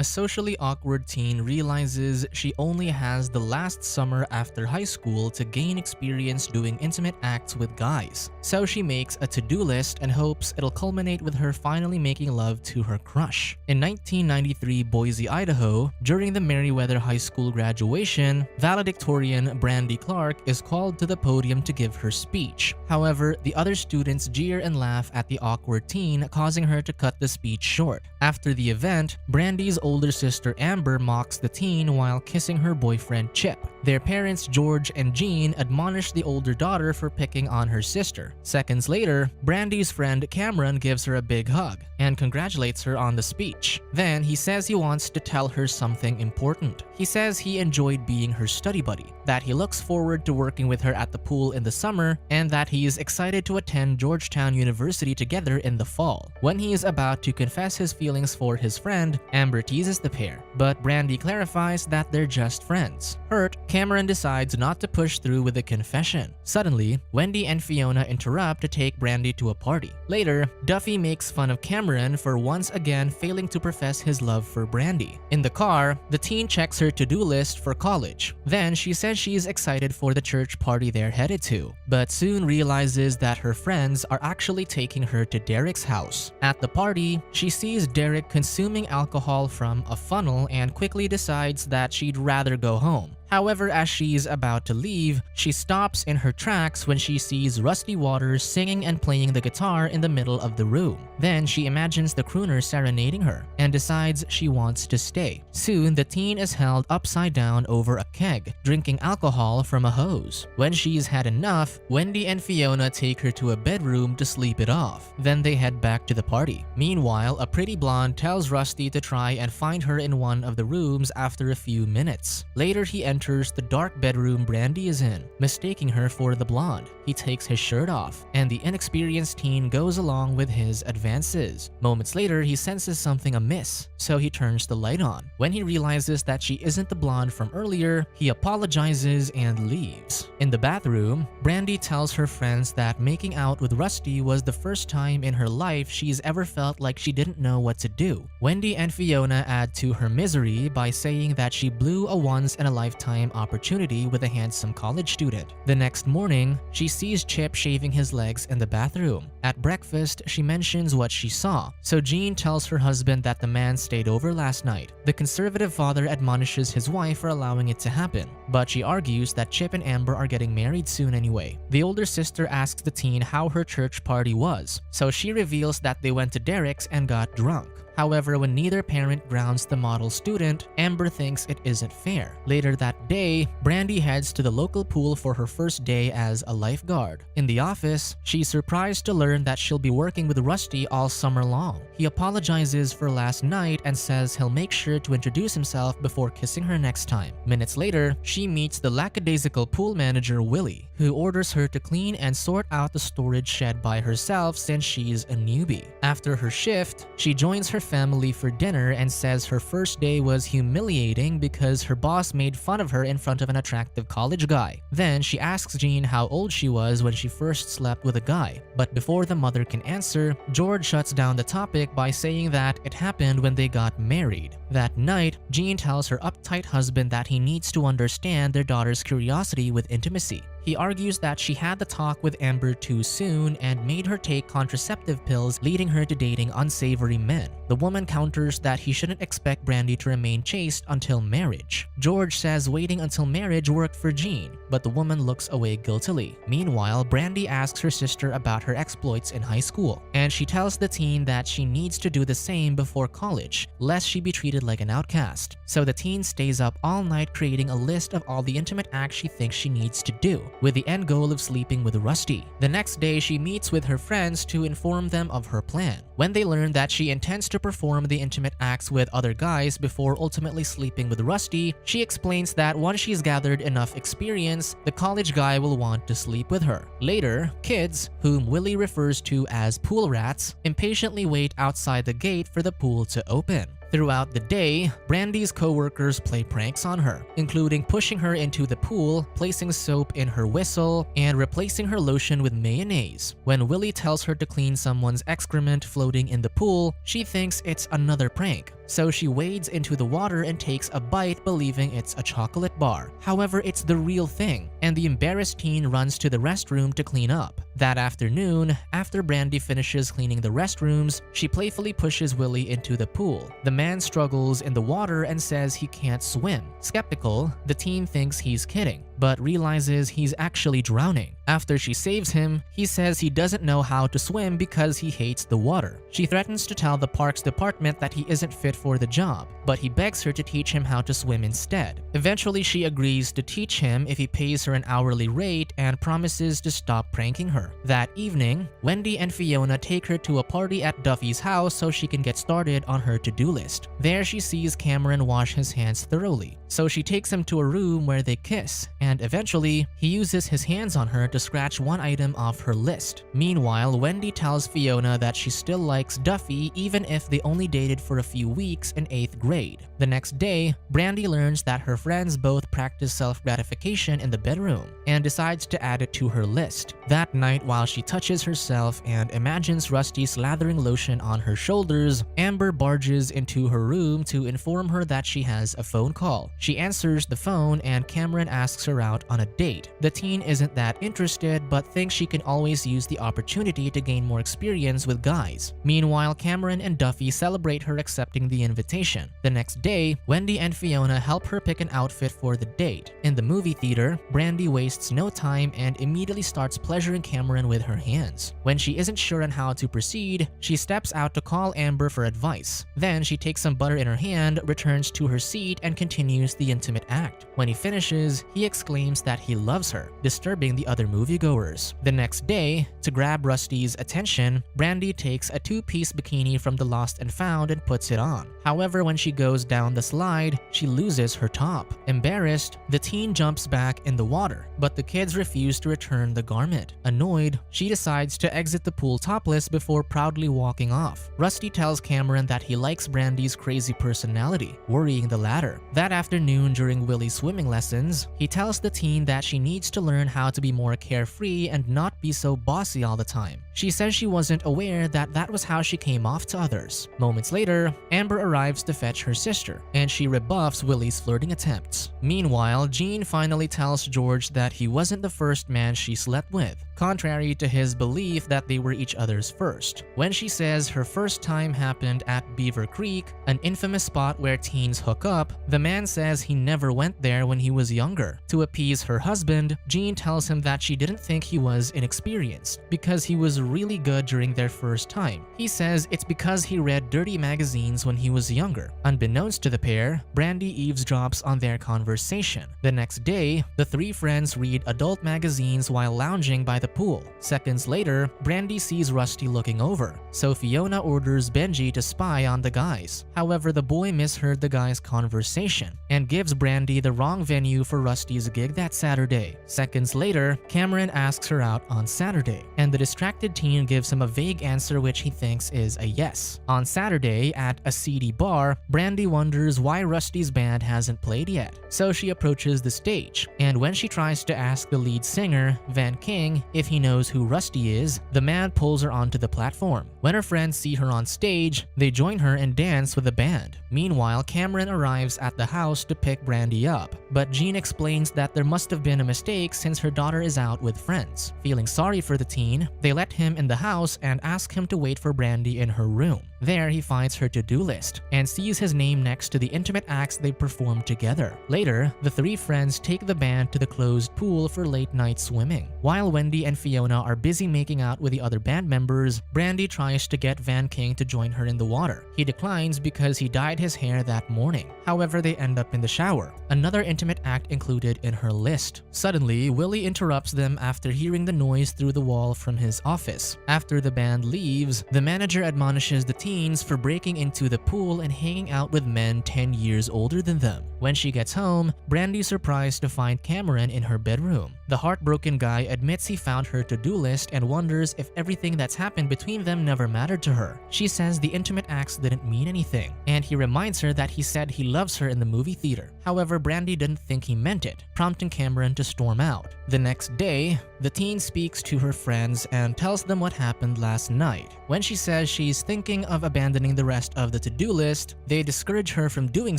socially awkward teen realizes she only has the last summer after high school to gain experience doing intimate acts with guys. So she makes a to-do list and hopes it'll culminate with her finally making love to her crush. In 1993 Boise, Idaho, during the Meriwether High School graduation, valedictorian Brandy Klark is called to the podium to give her speech. However, the other students jeer and laugh at the awkward teen, causing her to cut the speech short. After the event, Brandy's older sister Amber mocks the teen while kissing her boyfriend Chip. Their parents George and Jean admonish the older daughter for picking on her sister. Seconds later, Brandy's friend Cameron gives her a big hug and congratulates her on the speech. Then he says he wants to tell her something important. He says he enjoyed being her study buddy, that he looks forward to working with her at the pool in the summer, and that he is excited to attend Georgetown University together in the fall. When he is about to confess his feelings for his friend, Amber teases the pair, but Brandy clarifies that they're just friends. Hurt, Cameron decides not to push through with the confession. Suddenly, Wendy and Fiona interrupt to take Brandy to a party. Later, Duffy makes fun of Cameron for once again failing to profess his love for Brandy. In the car, the teen checks her to-do list for college. Then she says she's excited for the church party they're headed to, but soon realizes that her friends are actually taking her to Derek's house. At the party, she sees Derek consuming alcohol from a funnel and quickly decides that she'd rather go home. However, as she's about to leave, she stops in her tracks when she sees Rusty Waters singing and playing the guitar in the middle of the room. Then she imagines the crooner serenading her and decides she wants to stay. Soon, the teen is held upside down over a keg, drinking alcohol from a hose. When she's had enough, Wendy and Fiona take her to a bedroom to sleep it off. Then they head back to the party. Meanwhile, a pretty blonde tells Rusty to try and find her in one of the rooms after a few minutes. Later, he enters the dark bedroom Brandy is in, mistaking her for the blonde. He takes his shirt off, and the inexperienced teen goes along with his advances. Moments later, he senses something amiss, so he turns the light on. When he realizes that she isn't the blonde from earlier, he apologizes and leaves. In the bathroom, Brandy tells her friends that making out with Rusty was the first time in her life she's ever felt like she didn't know what to do. Wendy and Fiona add to her misery by saying that she blew a once-in-a-lifetime opportunity with a handsome college student. The next morning, she sees Chip shaving his legs in the bathroom. At breakfast, she mentions what she saw, so Jean tells her husband that the man stayed over last night. The conservative father admonishes his wife for allowing it to happen, but she argues that Chip and Amber are getting married soon anyway. The older sister asks the teen how her church party was, so she reveals that they went to Derek's and got drunk. However, when neither parent grounds the model student, Amber thinks it isn't fair. Later that day, Brandy heads to the local pool for her first day as a lifeguard. In the office, she's surprised to learn that she'll be working with Rusty all summer long. He apologizes for last night and says he'll make sure to introduce himself before kissing her next time. Minutes later, she meets the lackadaisical pool manager Willie, who orders her to clean and sort out the storage shed by herself since she's a newbie. After her shift, she joins her family for dinner and says her first day was humiliating because her boss made fun of her in front of an attractive college guy. Then she asks Jean how old she was when she first slept with a guy, but before the mother can answer, George shuts down the topic by saying that it happened when they got married. That night, Jean tells her uptight husband that he needs to understand their daughter's curiosity with intimacy. He argues that she had the talk with Amber too soon and made her take contraceptive pills, leading her to dating unsavory men. The woman counters that he shouldn't expect Brandy to remain chaste until marriage. George says waiting until marriage worked for Jean, but the woman looks away guiltily. Meanwhile, Brandy asks her sister about her exploits in high school, and she tells the teen that she needs to do the same before college, lest she be treated like an outcast. So the teen stays up all night creating a list of all the intimate acts she thinks she needs to do, with the end goal of sleeping with Rusty. The next day, she meets with her friends to inform them of her plan. When they learn that she intends to perform the intimate acts with other guys before ultimately sleeping with Rusty, she explains that once she's gathered enough experience, the college guy will want to sleep with her. Later, kids, whom Willie refers to as pool rats, impatiently wait outside the gate for the pool to open. Throughout the day, Brandy's co-workers play pranks on her, including pushing her into the pool, placing soap in her whistle, and replacing her lotion with mayonnaise. When Willie tells her to clean someone's excrement floating in the pool, she thinks it's another prank. so she wades into the water and takes a bite believing it's a chocolate bar. However, it's the real thing, and the embarrassed teen runs to the restroom to clean up. That afternoon, after Brandy finishes cleaning the restrooms, she playfully pushes Willie into the pool. The man struggles in the water and says he can't swim. Skeptical, the teen thinks he's kidding, but realizes he's actually drowning. After she saves him, he says he doesn't know how to swim because he hates the water. She threatens to tell the parks department that he isn't fit for the job, but he begs her to teach him how to swim instead. Eventually, she agrees to teach him if he pays her an hourly rate and promises to stop pranking her. That evening, Wendy and Fiona take her to a party at Duffy's house so she can get started on her to-do list. There, she sees Cameron wash his hands thoroughly, so she takes him to a room where they kiss, and eventually, he uses his hands on her to scratch one item off her list. Meanwhile, Wendy tells Fiona that she still likes Duffy even if they only dated for a few weeks in 8th grade. The next day, Brandy learns that her friends both practice self-gratification in the bedroom and decides to add it to her list. That night, while she touches herself and imagines Rusty slathering lotion on her shoulders, Amber barges into her room to inform her that she has a phone call. She answers the phone and Cameron asks her out on a date. The teen isn't that interested but thinks she can always use the opportunity to gain more experience with guys. Meanwhile, Cameron and Duffy celebrate her accepting the invitation. The next day, Wendy and Fiona help her pick an outfit for the date. In the movie theater, Brandy wastes no time and immediately starts pleasuring Cameron with her hands. When she isn't sure on how to proceed, she steps out to call Amber for advice. Then she takes some butter in her hand, returns to her seat, and continues the intimate act. When he finishes, he exclaims that he loves her, disturbing the other moviegoers. The next day, to grab Rusty's attention, Brandy takes a two-piece bikini from the Lost and Found and puts it on. However, when she goes down the slide, she loses her top. Embarrassed, the teen jumps back in the water, but the kids refuse to return the garment. Annoyed, she decides to exit the pool topless before proudly walking off. Rusty tells Cameron that he likes Brandy's crazy personality, worrying the latter. That afternoon, during Willie's swimming lessons, he tells the teen that she needs to learn how to be more carefree and not be so bossy all the time. She says she wasn't aware that that was how she came off to others. Moments later, Amber arrives to fetch her sister, and she rebuffs Willie's flirting attempts. Meanwhile, Jean finally tells George that he wasn't the first man she slept with, contrary to his belief that they were each other's first. When she says her first time happened at Beaver Creek, an infamous spot where teens hook up, the man says he never went there when he was younger. To appease her husband, Jean tells him that she didn't think he was inexperienced because he was really good during their first time. He says it's because he read dirty magazines when he was younger. Unbeknownst to the pair, Brandy eavesdrops on their conversation. The next day, the three friends read adult magazines while lounging by the pool. Seconds later, Brandy sees Rusty looking over, so Fiona orders Benji to spy on the guys. However, the boy misheard the guys' conversation and gives Brandy the wrong venue for Rusty's gig that Saturday. Seconds later, Cameron asks her out on Saturday, and the distracted teen gives him a vague answer which he thinks is a yes. On Saturday, at a seedy bar, Brandy wonders why Rusty's band hasn't played yet, so she approaches the stage, and when she tries to ask the lead singer, Van King, if he knows who Rusty is, the man pulls her onto the platform. When her friends see her on stage, they join her and dance with the band. Meanwhile, Cameron arrives at the house to pick Brandy up, but Jean explains that there must have been a mistake since her daughter is out with friends. Feeling sorry for the teen, they let him in the house and ask him to wait for Brandy in her room. There, he finds her to-do list and sees his name next to the intimate acts they performed together. Later, the three friends take the band to the closed pool for late-night swimming. While Wendy and Fiona are busy making out with the other band members, Brandy tries to get Van King to join her in the water. He declines because he dyed his hair that morning. However, they end up in the shower, another intimate act included in her list. Suddenly, Willie interrupts them after hearing the noise through the wall from his office. After the band leaves, the manager admonishes the teens for breaking into the pool and hanging out with men 10 years older than them. When she gets home, Brandy's surprised to find Cameron in her bedroom. The heartbroken guy admits he found her to-do list and wonders if everything that's happened between them never mattered to her. She says the intimate acts didn't mean anything, and he reminds her that he said he loves her in the movie theater. However, Brandy didn't think he meant it, prompting Cameron to storm out. The next day, the teen speaks to her friends and tells them what happened last night. When she says she's thinking of abandoning the rest of the to-do list, they discourage her from doing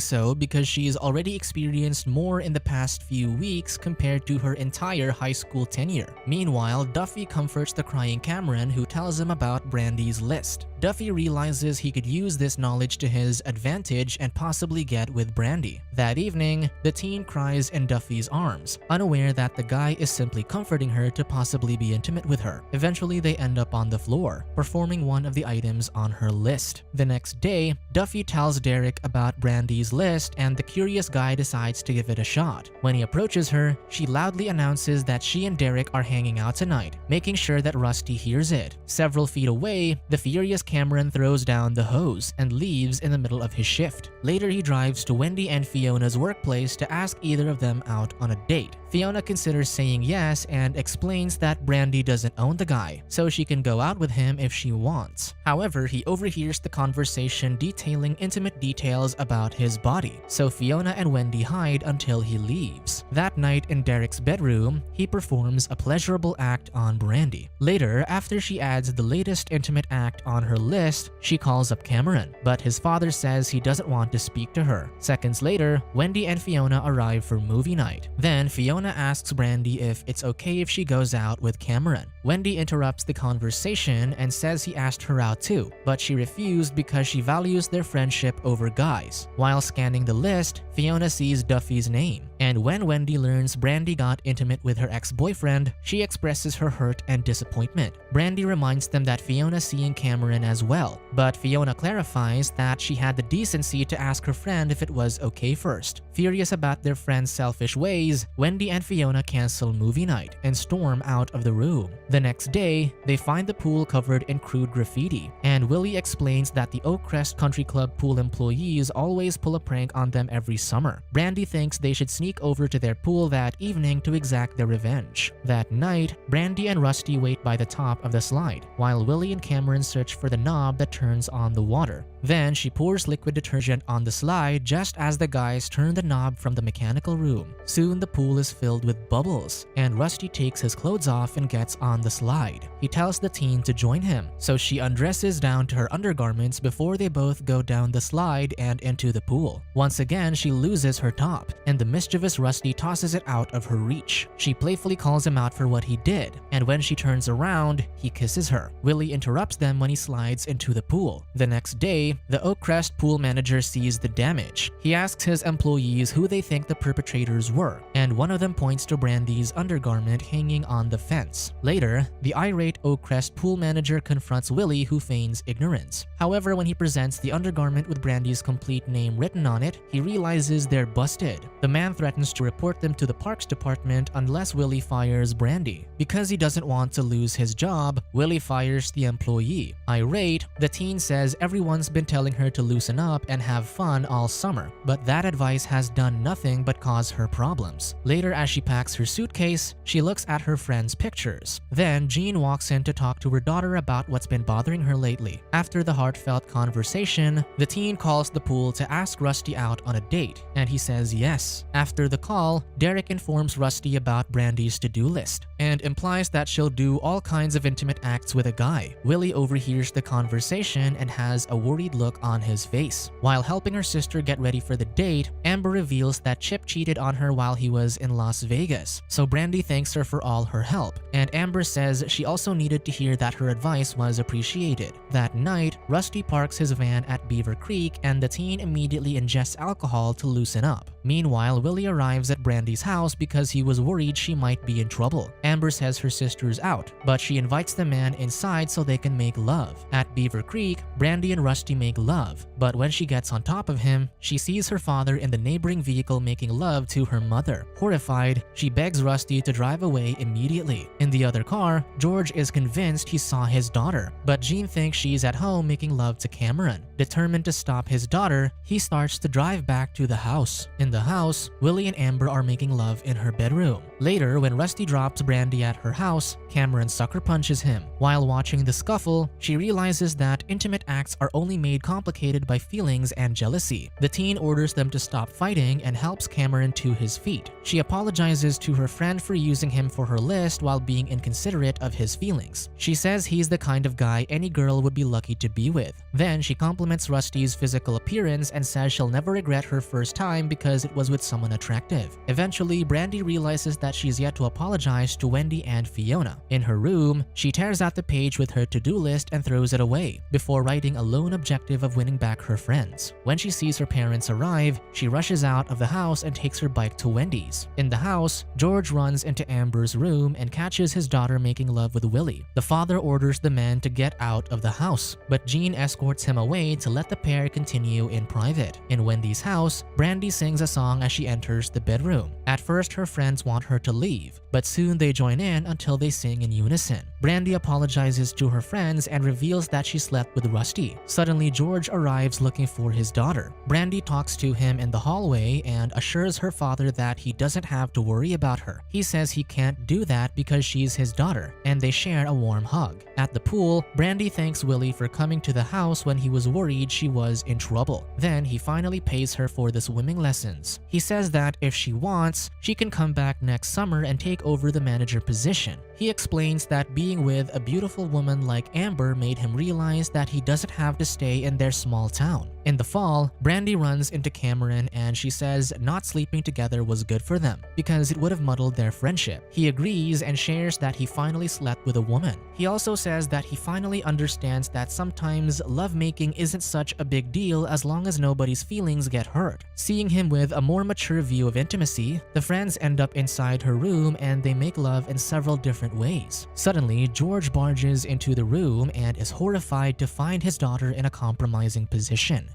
so because she's already experienced more in the past few weeks compared to her entire high school tenure. Meanwhile, Duffy comforts the crying Cameron, who tells him about Brandy's list. Duffy realizes he could use this knowledge to his advantage and possibly get with Brandy. That evening, the teen cries in Duffy's arms, unaware that the guy is simply comforting her to possibly be intimate with her. Eventually, they end up on the floor, performing one of the items on her list. The next day, Duffy tells Derek about Brandy's list, and the curious guy decides to give it a shot. When he approaches her, she loudly announces that she and Derek are hanging out tonight, making sure that Rusty hears it. Several feet away, the furious Cameron throws down the hose and leaves in the middle of his shift. Later, he drives to Wendy and Fiona's workplace to ask either of them out on a date. Fiona considers saying yes and explains that Brandy doesn't own the guy, so she can go out with him if she wants. However, he overhears the conversation detailing intimate details about his body, so Fiona and Wendy hide until he leaves. That night in Derek's bedroom, he performs a pleasurable act on Brandy. Later, after she adds the latest intimate act on her list, she calls up Cameron, but his father says he doesn't want to speak to her. Seconds later, Wendy and Fiona arrive for movie night. Then Fiona asks Brandy if it's okay if she goes out with Cameron. Wendy interrupts the conversation and says he asked her out too, but she refused because she values their friendship over guys. While scanning the list, Fiona sees Duffy's name, and when Wendy learns Brandy got intimate with her ex-boyfriend, she expresses her hurt and disappointment. Brandy reminds them that Fiona's seeing Cameron as well, but Fiona clarifies that she had the decency to ask her friend if it was okay first. Furious about their friend's selfish ways, Wendy and Fiona cancel movie night and storm out of the room. The next day, they find the pool covered in crude graffiti, and Willie explains that the Oakcrest Country Club pool employees always pull a prank on them every summer. Brandy thinks they should sneak over to their pool that evening to exact their revenge. That night, Brandy and Rusty wait by the top of the slide, while Willie and Cameron search for the knob that turns on the water. Then she pours liquid detergent on the slide just as the guys turn the knob from the mechanical room. Soon the pool is filled with bubbles, and Rusty takes his clothes off and gets on the slide. He tells the teen to join him, so she undresses down to her undergarments before they both go down the slide and into the pool. Once again, she loses her top, and the mischievous Rusty tosses it out of her reach. She playfully calls him out for what he did, and when she turns around, he kisses her. Willie interrupts them when he slides into the pool. The next day, the Oakcrest pool manager sees the damage. He asks his employees who they think the perpetrators were, and one of them points to Brandy's undergarment hanging on the fence. Later, the irate Oakcrest pool manager confronts Willie, who feigns ignorance. However, when he presents the undergarment with Brandy's complete name written on it, he realizes they're busted. The man threatens to report them to the parks department unless Willie fires Brandy. Because he doesn't want to lose his job, Willie fires the employee. Irate, the teen says everyone's been telling her to loosen up and have fun all summer, but that advice has done nothing but cause her problems. Later, as she packs her suitcase, she looks at her friend's pictures. Then Jean walks in to talk to her daughter about what's been bothering her lately. After the heartfelt conversation, the teen calls the pool to ask Rusty out on a date, and he says yes. After the call, Derek informs Rusty about Brandy's to-do list and implies that she'll do all kinds of intimate acts with a guy. Willie overhears the conversation and has a worried look on his face. While helping her sister get ready for the date, Amber reveals that Chip cheated on her while he was in Las Vegas, so Brandy thanks her for all her help, and Amber says she also needed to hear that her advice was appreciated. That night, Rusty parks his van at Beaver Creek, and the teen immediately ingests alcohol to loosen up. Meanwhile, Willie arrives at Brandy's house because he was worried she might be in trouble. Amber says her sister's out, but she invites the man inside so they can make love. At Beaver Creek, Brandy and Rusty make love, but when she gets on top of him, she sees her father in the neighboring vehicle making love to her mother. Horrified, she begs Rusty to drive away immediately. In the other car, George is convinced he saw his daughter, but Jean thinks she's at home making love to Cameron. Determined to stop his daughter, he starts to drive back to the house. In the the house, Willie and Amber are making love in her bedroom. Later, when Rusty drops Brandy at her house, Cameron sucker punches him. While watching the scuffle, she realizes that intimate acts are only made complicated by feelings and jealousy. The teen orders them to stop fighting and helps Cameron to his feet. She apologizes to her friend for using him for her list while being inconsiderate of his feelings. She says he's the kind of guy any girl would be lucky to be with. Then she compliments Rusty's physical appearance and says she'll never regret her first time because it was with someone attractive. Eventually, Brandy realizes that she's yet to apologize to Wendy and Fiona. In her room, she tears out the page with her to-do list and throws it away, before writing a lone objective of winning back her friends. When she sees her parents arrive, she rushes out of the house and takes her bike to Wendy's. In the house, George runs into Amber's room and catches his daughter making love with Willie. The father orders the man to get out of the house, but Jean escorts him away to let the pair continue in private. In Wendy's house, Brandy sings a song as she enters the bedroom. At first, her friends want her to leave, but soon they join in until they sing in unison. Brandy apologizes to her friends and reveals that she slept with Rusty. Suddenly, George arrives looking for his daughter. Brandy talks to him in the hallway and assures her father that he doesn't have to worry about her. He says he can't do that because she's his daughter, and they share a warm hug. At the pool, Brandy thanks Willie for coming to the house when he was worried she was in trouble. Then he finally pays her for the swimming lessons. He says that if she wants, she can come back next summer and take over the manager position. He explains that being with a beautiful woman like Amber made him realize that he doesn't have to stay in their small town. In the fall, Brandy runs into Cameron and she says not sleeping together was good for them because it would have muddled their friendship. He agrees and shares that he finally slept with a woman. He also says that he finally understands that sometimes lovemaking isn't such a big deal as long as nobody's feelings get hurt. Seeing him with a more mature view of intimacy, the friends end up inside her room and they make love in several different ways. Suddenly, George barges into the room and is horrified to find his daughter in a compromising position.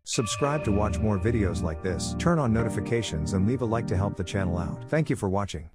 Subscribe to watch more videos like this, turn on notifications and leave a like to help the channel out. Thank you for watching.